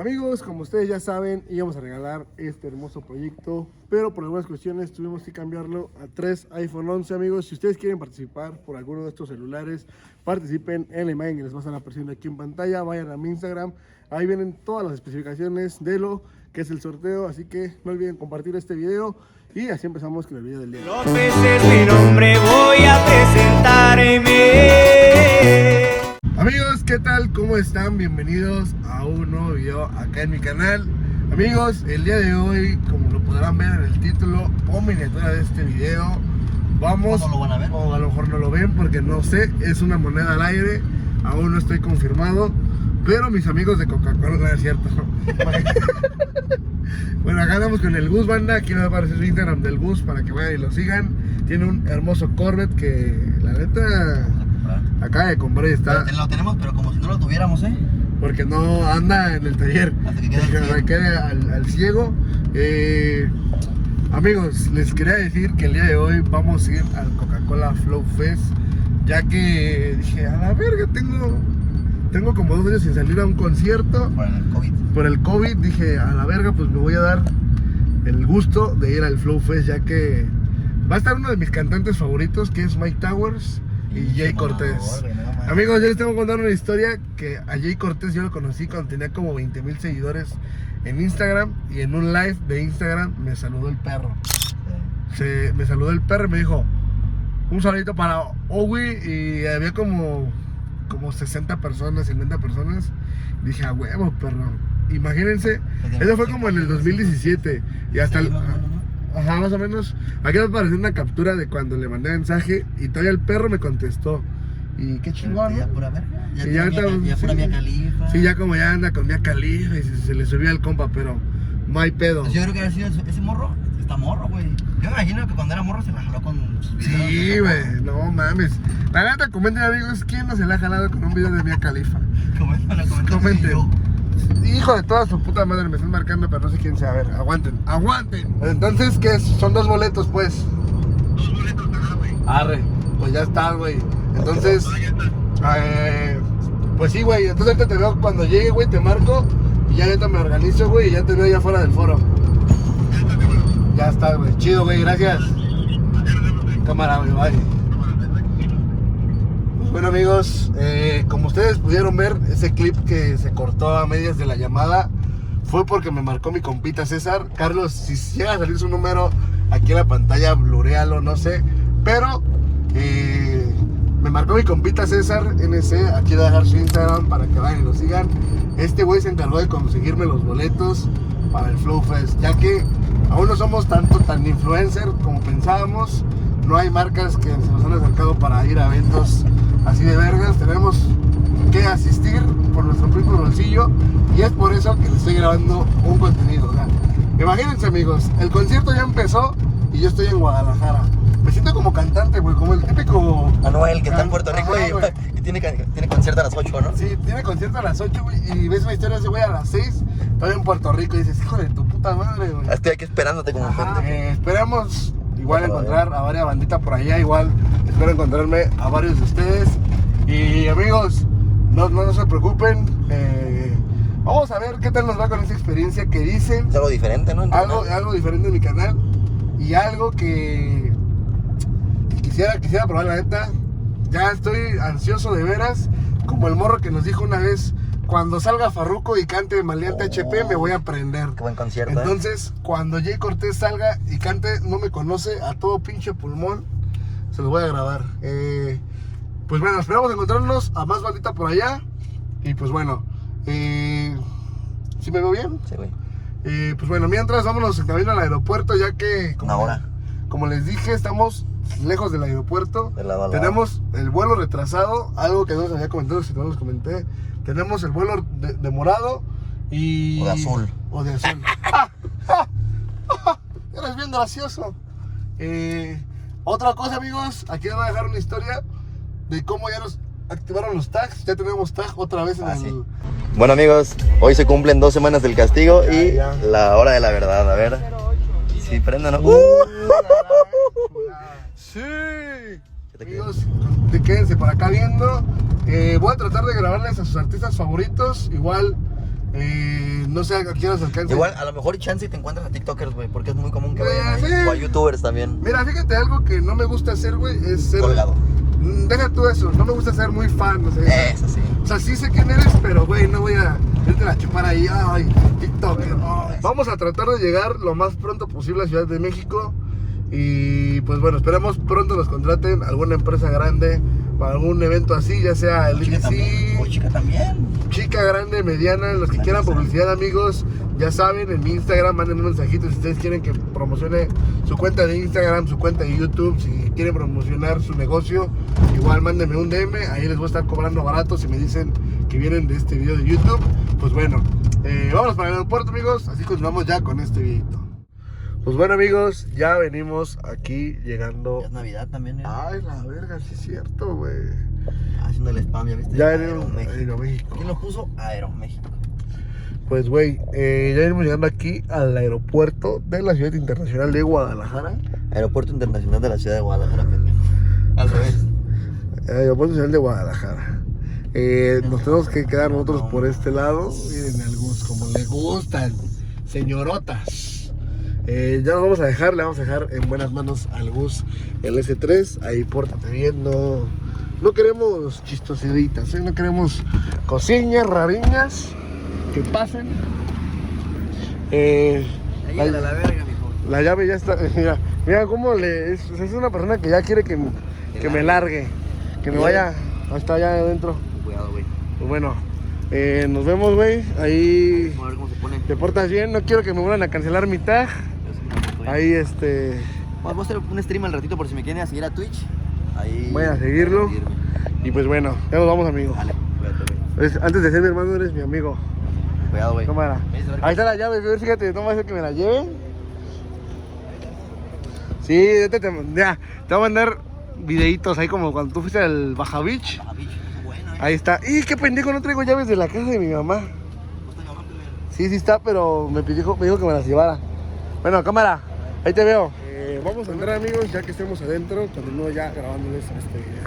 Amigos, como ustedes ya saben, íbamos a regalar este hermoso proyecto, pero por algunas cuestiones tuvimos que cambiarlo a 3 iPhone 11, amigos. Si ustedes quieren participar por alguno de estos celulares, participen en la imagen que les va a estar apareciendo aquí en pantalla. Vayan a mi Instagram, ahí vienen todas las especificaciones de lo que es el sorteo, así que no olviden compartir este video. Y así empezamos con el video del día. López es mi nombre, voy a presentarme. Amigos, ¿qué tal? ¿Cómo están? Bienvenidos a un nuevo video acá en mi canal. Amigos, el día de hoy, como lo podrán ver en el título o miniatura de este video, vamos, ¿no lo van a ver? O a lo mejor no lo ven porque no sé, es una moneda al aire, aún no estoy confirmado, pero mis amigos de Coca-Cola, no es cierto. Bueno, acá andamos con el Gus, banda. Aquí les va a aparecer el Instagram del Gus para que vayan y lo sigan. Tiene un hermoso Corvette que la neta acaba de comprar y está. Lo tenemos, pero como si no lo tuviéramos, Porque no anda en el taller. Hasta que quede al ciego. Amigos, les quería decir que el día de hoy vamos a ir al Coca-Cola Flow Fest, ya que dije, a la verga, tengo como 2 años sin salir a un concierto. Por el COVID dije, a la verga, pues me voy a dar el gusto de ir al Flow Fest, ya que va a estar uno de mis cantantes favoritos, que es Mike Towers y Jay Cortés. Amigos, yo les tengo que contar una historia, que a Jay Cortés yo lo conocí cuando tenía como 20,000 seguidores en Instagram, y en un live de Instagram me saludó el perro. Me saludó el perro y me dijo, un saludito para Owi, y había como 60 personas, 50 personas. Dije, a huevo, perro. Imagínense, eso fue como en el 2017. Y hasta el... Ajá, más o menos. Aquí me apareció una captura de cuando le mandé mensaje y todavía el perro me contestó. Y qué chingón, Ya ¿no? pura verga. Ya pura Mia Khalifa. Sí, ya como ya anda con Mia Khalifa y se le subió al compa, pero no hay pedo. Pues yo creo que ha sido ese morro. Está morro, güey. Yo me imagino que cuando era morro se la jaló con sus videos. Sí, güey, no mames. La neta, comenten, amigos, ¿quién no se la ha jalado con un video de Mia Khalifa? Comenten. Hijo de toda su puta madre, me están marcando, pero no sé quién sea. A ver, aguanten. Entonces, ¿qué es? Son 2 boletos, pues. 2 boletos, güey. Arre, pues ya está, güey. Entonces, pues sí, güey. Entonces ahorita te veo cuando llegue, güey, te marco. Y ya ahorita me organizo, güey, y ya te veo allá afuera del foro. Ya está, güey. Chido, güey, gracias. Cámara, güey, bye. Pues bueno, amigos, como ustedes pudieron ver, ese clip que se cortó a medias de la llamada fue porque me marcó mi compita César. Carlos, si llega a salir su número aquí en la pantalla, bluréalo, no sé. Pero me marcó mi compita César NC. Aquí voy a dejar su Instagram para que vayan y lo sigan. Este güey se encargó de conseguirme los boletos para el Flow Fest, ya que aún no somos tan influencer como pensábamos. No hay marcas que se nos han acercado para ir a eventos así de vergas. Tenemos que asistir por nuestro propio bolsillo, y es por eso que les estoy grabando un contenido. O sea, imagínense, amigos, el concierto ya empezó y yo estoy en Guadalajara. Me siento como cantante, güey, como el típico Manuel, que está en Puerto Rico. Ajá, y tiene concierto a las 8, ¿no? Sí, tiene concierto a las 8, güey, y ves una historia de ese güey a las 6, todavía en Puerto Rico, y dices, hijo de tu puta madre, güey. Estoy aquí esperándote como un pendejo. Esperamos igual encontrar a varias banditas por allá, igual espero encontrarme a varios de ustedes. Y amigos, no se preocupen, vamos a ver qué tal nos va con esta experiencia que dicen. Es algo diferente, ¿no? Algo diferente en mi canal, y algo que quisiera probar, la neta. Ya estoy ansioso de veras, como el morro que nos dijo una vez, cuando salga Farruko y cante Maleante HP, me voy a prender. Qué buen concierto. Entonces, cuando Jay Cortés salga y cante No Me Conoce a todo pinche pulmón, se los voy a grabar. Pues bueno, esperamos encontrarnos a más bandita por allá. Y pues bueno, ¿sí me veo bien? Sí, güey. Pues bueno, mientras vámonos en camino al aeropuerto, ya que como les dije, estamos lejos del aeropuerto. De lado a lado. Tenemos el vuelo retrasado, algo que no les había comentado, si no les comenté. Tenemos el vuelo de morado y... O de azul. Eres bien gracioso. Otra cosa, amigos, aquí les voy a dejar una historia de cómo ya nos activaron los tags. Ya tenemos tag otra vez en el... Sí. Bueno, amigos, hoy se cumplen 2 semanas del castigo y la hora de la verdad. A ver. Sí, préndanos. Sí. Amigos, quédense por acá viendo. Voy a tratar de grabarles a sus artistas favoritos. Igual No sé a quién nos alcance. Igual, a lo mejor chance te encuentras a TikTokers, güey, porque es muy común que vayan ahí. Sí. O a YouTubers también. Mira, fíjate, algo que no me gusta hacer, güey, es ser... Colgado. Deja tú eso, no me gusta ser muy fan, o sea... Eso sí. O sea, sí sé quién eres, pero, güey, no voy a irte a chupar ahí, ay, TikToker. Ay. Vamos a tratar de llegar lo más pronto posible a Ciudad de México. Y, pues bueno, esperemos pronto nos contraten alguna empresa grande para algún evento así, ya sea el Chica también. O chica también. chica, grande, mediana, los que quieran publicidad, amigos, ya saben, en mi Instagram manden un mensajito si ustedes quieren que promocione su cuenta de Instagram, su cuenta de YouTube, si quieren promocionar su negocio, igual mándenme un DM, ahí les voy a estar cobrando barato si me dicen que vienen de este video de YouTube. Pues bueno, vámonos para el aeropuerto, amigos, así continuamos ya con este videito. Pues bueno, amigos, ya venimos aquí llegando. Ya es Navidad también, ¿eh? Ay, la verga, sí es cierto, güey. Haciendo el spam, ¿ya viste? Ya Aeroméxico. Aeroméxico. ¿Quién lo puso? Aeroméxico. Pues, güey, ya venimos llegando aquí al aeropuerto de la Ciudad Internacional de Guadalajara. Aeropuerto Internacional de la Ciudad de Guadalajara, pendejo. Al revés. Aeropuerto Nacional de Guadalajara. Nos tenemos que quedar nosotros por este lado. Miren al Gus, como le gustan, señorotas. Ya nos vamos a dejar, le vamos a dejar en buenas manos al Gus el S3. Ahí pórtate bien, no queremos chistosiditas, no queremos cosillas rariñas que pasen. Ahí a la verga, mijo. La llave ya está, mira cómo es una persona que ya quiere que me largue, que me vaya hasta allá adentro. Cuidado, güey. Pues bueno, nos vemos, güey, ahí Vamos a ver cómo se pone. te portas bien, no quiero que me vuelvan a cancelar mi tag. Ahí Vamos a hacer un stream al ratito por si me quieren seguir a Twitch. Ahí. voy a seguirlo. Y pues bueno, ya nos vamos, amigos. Dale, cuídate, güey. Antes de ser mi hermano, eres mi amigo. Cuidado, güey. Cámara. Me dices a ver Ahí está la llave, fíjate, no va a ser que me la lleven. Sí, ya, te voy a mandar videitos ahí como cuando tú fuiste al Baja Beach. Ah, bicho, qué buena, Ahí está. ¡Y qué pendejo! No traigo llaves de la casa de mi mamá. Sí, sí está, pero me dijo que me las llevara. Bueno, cámara, ahí te veo. Vamos a entrar, amigos, ya que estemos adentro. Continúo ya grabándoles este video.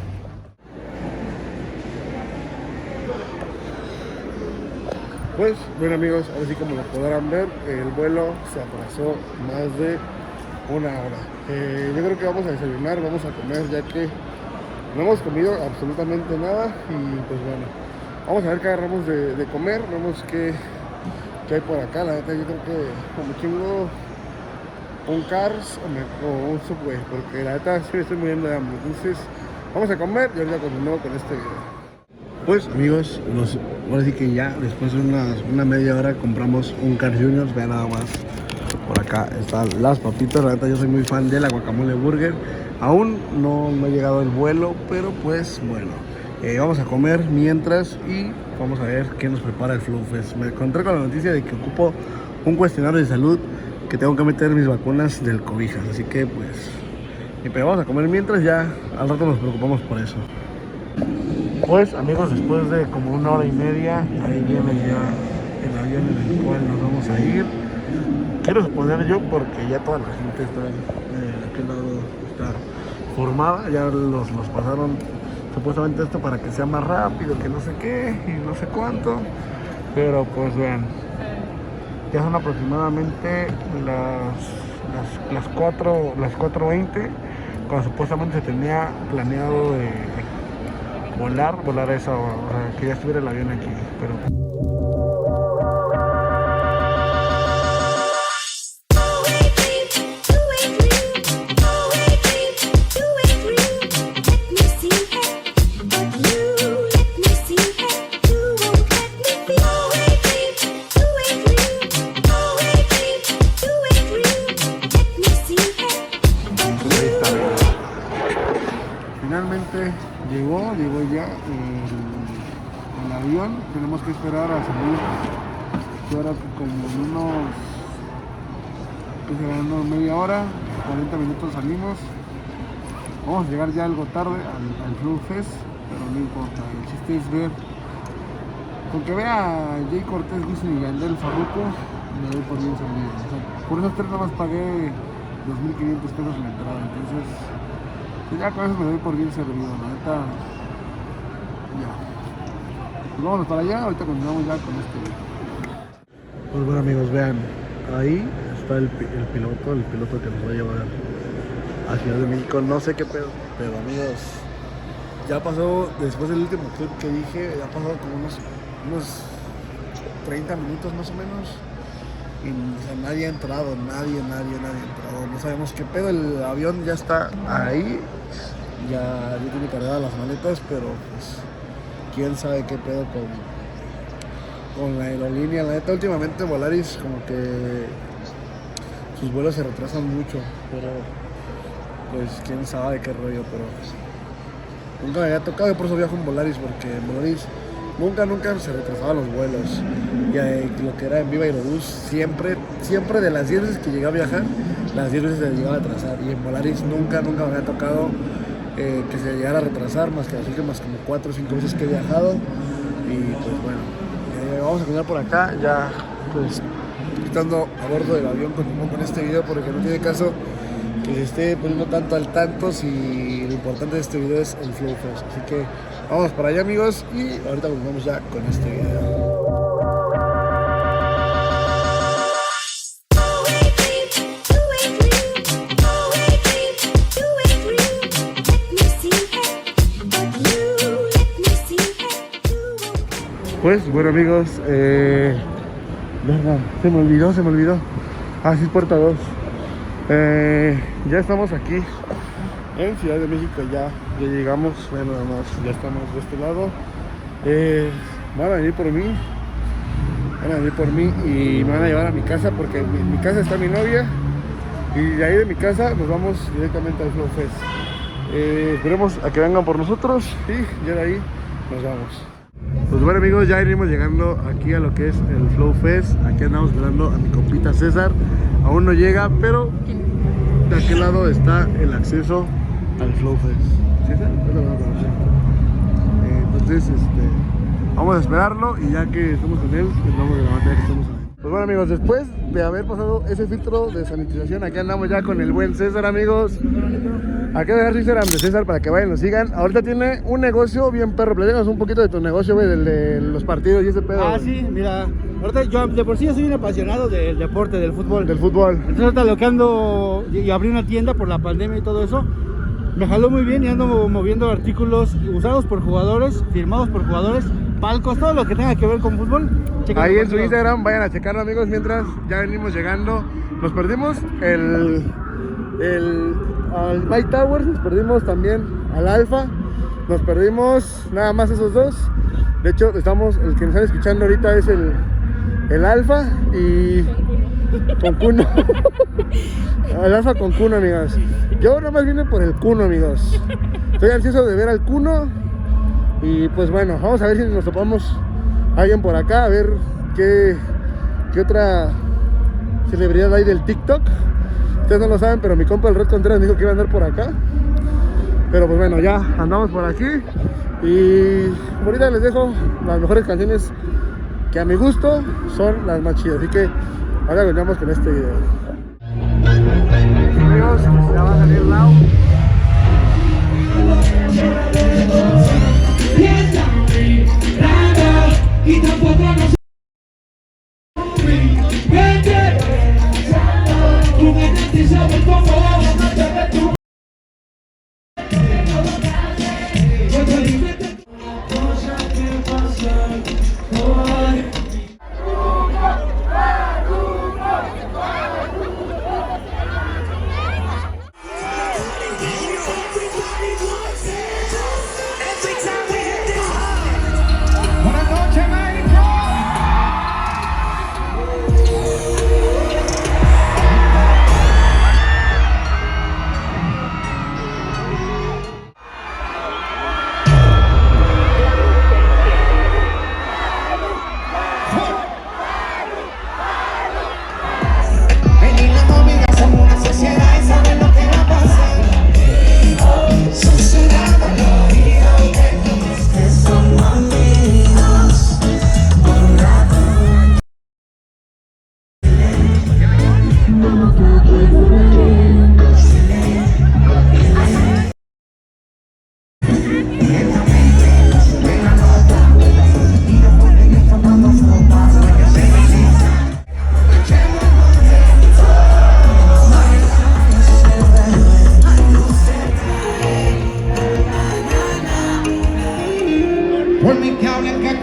Pues, bueno, amigos, ahora sí como lo podrán ver, el vuelo se atrasó más de una hora. Yo creo que vamos a desayunar, vamos a comer, ya que no hemos comido absolutamente nada. Y pues bueno, vamos a ver qué agarramos de comer, vemos qué hay por acá. La neta, yo creo que como chingo un Cars o un Subway, porque la neta sí me estoy muriendo de hambre. Entonces, vamos a comer y ahorita continúo con este video. Pues amigos, ahora sí que ya después de una media hora compramos un Cars Juniors. Vean nada más, por acá están las papitas. La neta yo soy muy fan de la guacamole burger. Aún no ha llegado el vuelo, pero pues bueno, vamos a comer mientras y vamos a ver qué nos prepara el Flow Fest. Me encontré con la noticia de que ocupo un cuestionario de salud, que tengo que meter mis vacunas del cobijas, así que pues pero vamos a comer mientras, ya al rato nos preocupamos por eso. Pues amigos, después de como una hora y media, ahí viene ya el avión en el cual nos vamos a ir. Quiero suponer yo, porque ya toda la gente está de aquel lado, está formada, ya los pasaron supuestamente esto para que sea más rápido, que no sé qué y no sé cuánto, pero pues vean, ya son aproximadamente las 4:20, cuando supuestamente se tenía planeado de volar a esa hora, o sea, que ya estuviera el avión aquí, pero... Finalmente llegó ya el avión. Tenemos que esperar a salir. Ahora como en unos media hora, 40 minutos salimos. Vamos a llegar ya algo tarde al Flow Fest, pero no importa. El chiste es ver. Con que vea a Jay Cortés, Wisin y Yandel Farruko, me doy por bien servido. O sea, por esos tres nada más pagué 2.500 pesos en la entrada. Entonces, pues ya con eso me doy por bien servido, la neta. Ya. Pues vámonos para allá, ahorita continuamos ya con este video. Pues bueno amigos, vean, ahí está el piloto que nos va a llevar a Ciudad de México. No sé qué pedo, pero amigos, ya pasó, después del último clip que dije, ya pasó como unos 30 minutos más o menos. Y o sea, nadie ha entrado, nadie ha entrado. No sabemos qué pedo, el avión ya está ahí. Ya tiene cargadas las maletas, pero pues quién sabe qué pedo con la aerolínea. La neta, últimamente Volaris como que sus vuelos se retrasan mucho, pero pues quién sabe qué rollo, pero nunca me había tocado. Yo por eso viajo en Volaris, porque en Volaris nunca se retrasaban los vuelos. Y lo que era en Viva Aerobús, siempre de las 10 veces que llegué a viajar, las 10 veces se llegaba a atrasar. Y en Volaris nunca me había tocado que se llegara a retrasar, más que las últimas como 4 o 5 veces que he viajado. Y pues bueno, vamos a continuar por acá, ya pues estando a bordo del avión continuamos con este video, porque no tiene caso que se esté poniendo tanto al tanto si lo importante de este video es el Flow Fest. Así que vamos para allá amigos, y ahorita continuamos ya con este video. Pues bueno amigos, se me olvidó. Ah, sí, puerta 2. Ya estamos aquí en Ciudad de México, ya llegamos. Bueno, nada más, ya estamos de este lado. Van a venir por mí y me van a llevar a mi casa, porque en mi casa está mi novia, y de ahí de mi casa nos vamos directamente al Flow Fest. Esperemos a que vengan por nosotros y ya de ahí nos vamos. Pues bueno amigos, ya venimos llegando aquí a lo que es el Flow Fest. Aquí andamos esperando a mi compita César. Aún no llega, pero de aquel lado está el acceso al Flow Fest. ¿César? Entonces, vamos a esperarlo, y ya que estamos con él, pues vamos a grabar ya que estamos con él. Pues bueno amigos, después de haber pasado ese filtro de sanitización, aquí andamos ya con el buen César amigos. Aquí voy a dejar su Instagram de César para que vayan y lo sigan. Ahorita tiene un negocio bien perro. Platícanos un poquito de tu negocio, güey, de los partidos y ese pedo. Ah, sí, mira, ahorita yo de por sí soy un apasionado del deporte, del fútbol. Entonces ahorita lo que ando, y abrí una tienda por la pandemia y todo eso, me jaló muy bien, y ando moviendo artículos usados por jugadores, firmados por jugadores, palcos, todo lo que tenga que ver con fútbol. Ahí en su Instagram, vayan a checarlo amigos, mientras ya venimos llegando. Nos perdimos al Mike Towers, nos perdimos también al Alfa, nos perdimos nada más esos dos. De hecho, el que nos están escuchando ahorita es el Alfa y con Kuno. El Alfa con Kuno, amigos. Yo nada más vine por el Kuno, amigos. Estoy ansioso de ver al Kuno. Y pues bueno, vamos a ver si nos topamos a alguien por acá, a ver qué otra celebridad hay del TikTok. Ustedes no lo saben, pero mi compa el Red Contreras me dijo que iba a andar por acá. Pero pues bueno, ya andamos por aquí. Y ahorita les dejo las mejores canciones, que a mi gusto son las más chidas. Así que ahora continuamos con este video. Amigos, pues ya va a salir Lau. Y tampoco nos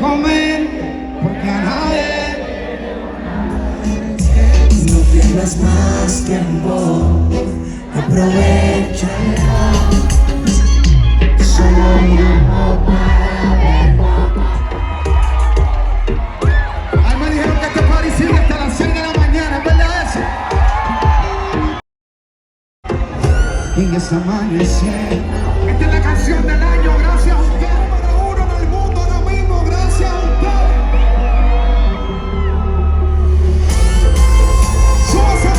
comer, porque a nadie no pierdas más tiempo, aprovecha. Solo un tiempo para ver. Ay, me dijeron que este party sigue hasta las 6 de la mañana, ¿es verdad eso? Y es amanecer. Esta es la canción del año, gracias a usted. Número 1 del mundo ahora mismo, gracias a usted. Súbase.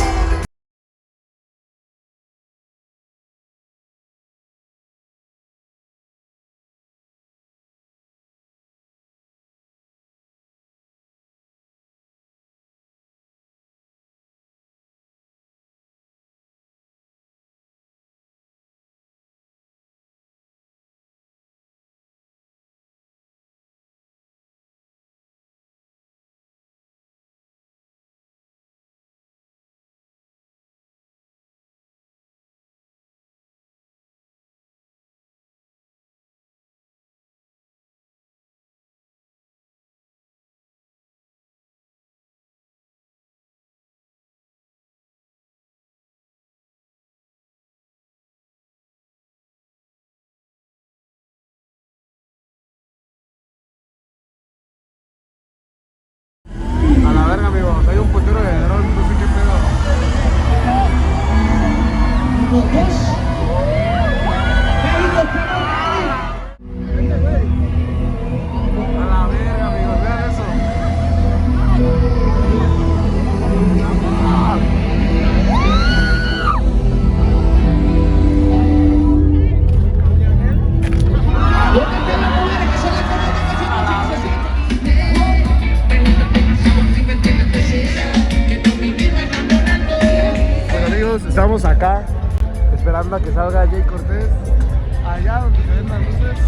A la verga, amigo. Hay un putero de dron, no sé qué pedo. A la verga, amigos. Vean eso. Bueno, amigos, estamos acá esperando a que salga Jay Cortés. Allá donde se ven las luces.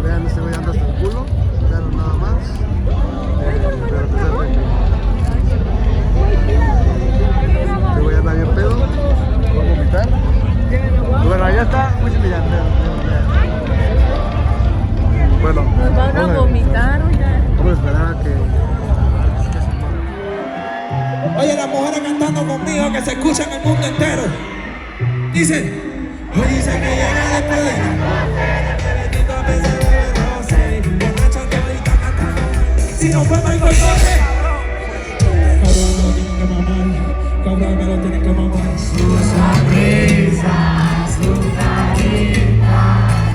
Vean, este güey anda hasta el culo. Vean nada más. Pero pues es de que este güey anda bien pedo. Voy a vomitar. Y bueno, allá está. Muy humillante. Bueno, Nos van a vomitar, oiga. vamos a esperar a que Oye, las mujeres cantando conmigo que se escucha en el mundo entero. Dice, hoy dice que llega después de si no fue Michael Jordan. Cabrón, me lo tienen que mamar. Cabrón, me lo tienen que mamar. Su sonrisa, su carita,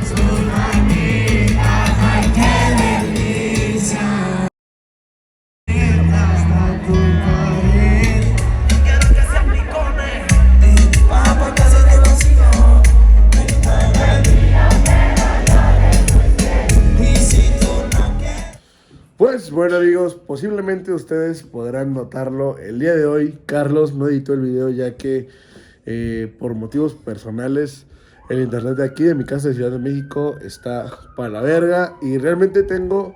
sus manitas, ay, qué delicia. Hasta tu pared. Quiero que seas mi cone. Papá, casa de cocina. Y si tú no quieres. Pues bueno, amigos, posiblemente ustedes podrán notarlo. El día de hoy Carlos no editó el video ya que por motivos personales el internet de aquí de mi casa de Ciudad de México está para la verga y realmente tengo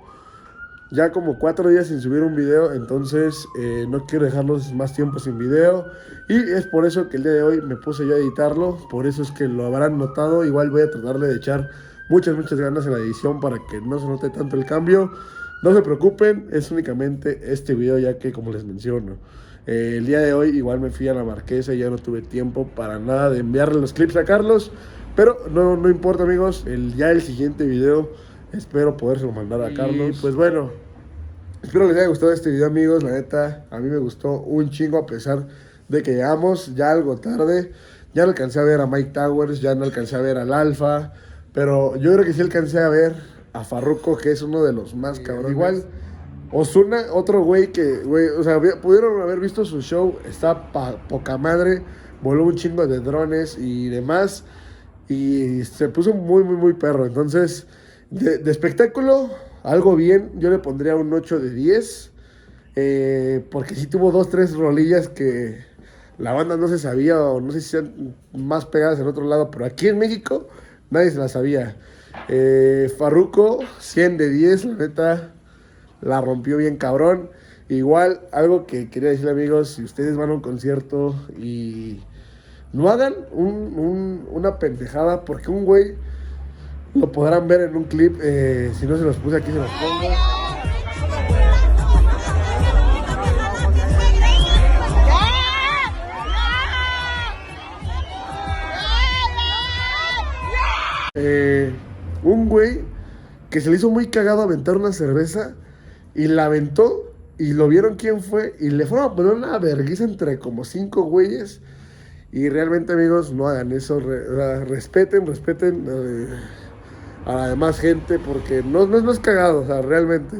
ya como 4 días sin subir un video, entonces no quiero dejarlos más tiempo sin video y es por eso que el día de hoy me puse yo a editarlo. Por eso es que lo habrán notado. Igual voy a tratarle de echar muchas ganas en la edición para que no se note tanto el cambio. No se preocupen, es únicamente este video ya que, como les menciono, el día de hoy igual me fui a la Marquesa y ya no tuve tiempo para nada de enviarle los clips a Carlos. Pero no importa, amigos, ya el siguiente video espero podérselo mandar a Carlos. Y pues bueno, espero les haya gustado este video, amigos. La neta, a mí me gustó un chingo a pesar de que llegamos ya algo tarde. Ya no alcancé a ver a Mike Towers, ya no alcancé a ver al Alfa, pero yo creo que sí alcancé a ver a Farruko, que es uno de los más cabrones. Igual, Ozuna, otro güey que, o sea, pudieron haber visto su show, está poca madre, voló un chingo de drones y demás, y se puso muy perro. Entonces, de espectáculo, algo bien, yo le pondría un 8 de 10, porque sí tuvo 2-3 rolillas que la banda no se sabía, o no sé si sean más pegadas en otro lado, pero aquí en México nadie se las sabía. Farruko, 100 de 10, la neta, la rompió bien cabrón. Igual, algo que quería decir, amigos, si ustedes van a un concierto y no hagan una pendejada, porque un güey Lo podrán ver en un clip, si no se los puse aquí se los pongo. Un güey que se le hizo muy cagado aventar una cerveza y la aventó y lo vieron quién fue y le fueron a poner una vergüenza entre como 5 güeyes. Y realmente, amigos, no hagan eso, respeten a la demás gente, porque no es cagado, o sea, realmente.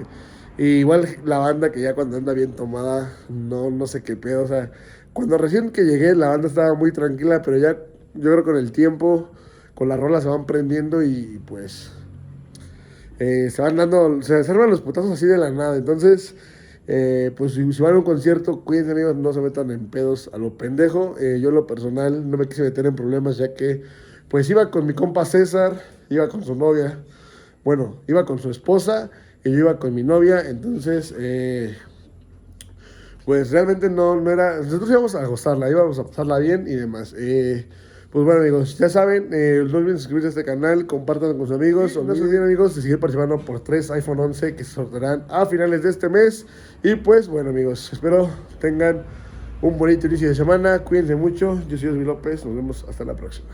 Y igual la banda que ya cuando anda bien tomada, no sé qué pedo, o sea, cuando recién que llegué la banda estaba muy tranquila, pero ya yo creo con el tiempo, con las rolas se van prendiendo y pues se arman los putazos así de la nada. Entonces, pues si van a un concierto, cuídense, amigos, no se metan en pedos a lo pendejo. Yo en lo personal no me quise meter en problemas, ya que pues iba con mi compa César, iba con su novia, bueno, iba con su esposa y yo iba con mi novia. Entonces, pues realmente no era, nosotros íbamos a gozarla, íbamos a pasarla bien y demás. Pues bueno, amigos, ya saben, no olviden suscribirse a este canal, compartan con sus amigos. No se olviden, amigos, de seguir participando por 3 iPhone 11 que se sortearán a finales de este mes. Y pues bueno, amigos, espero tengan un bonito inicio de semana. Cuídense mucho. Yo soy Osvi López. Nos vemos hasta la próxima.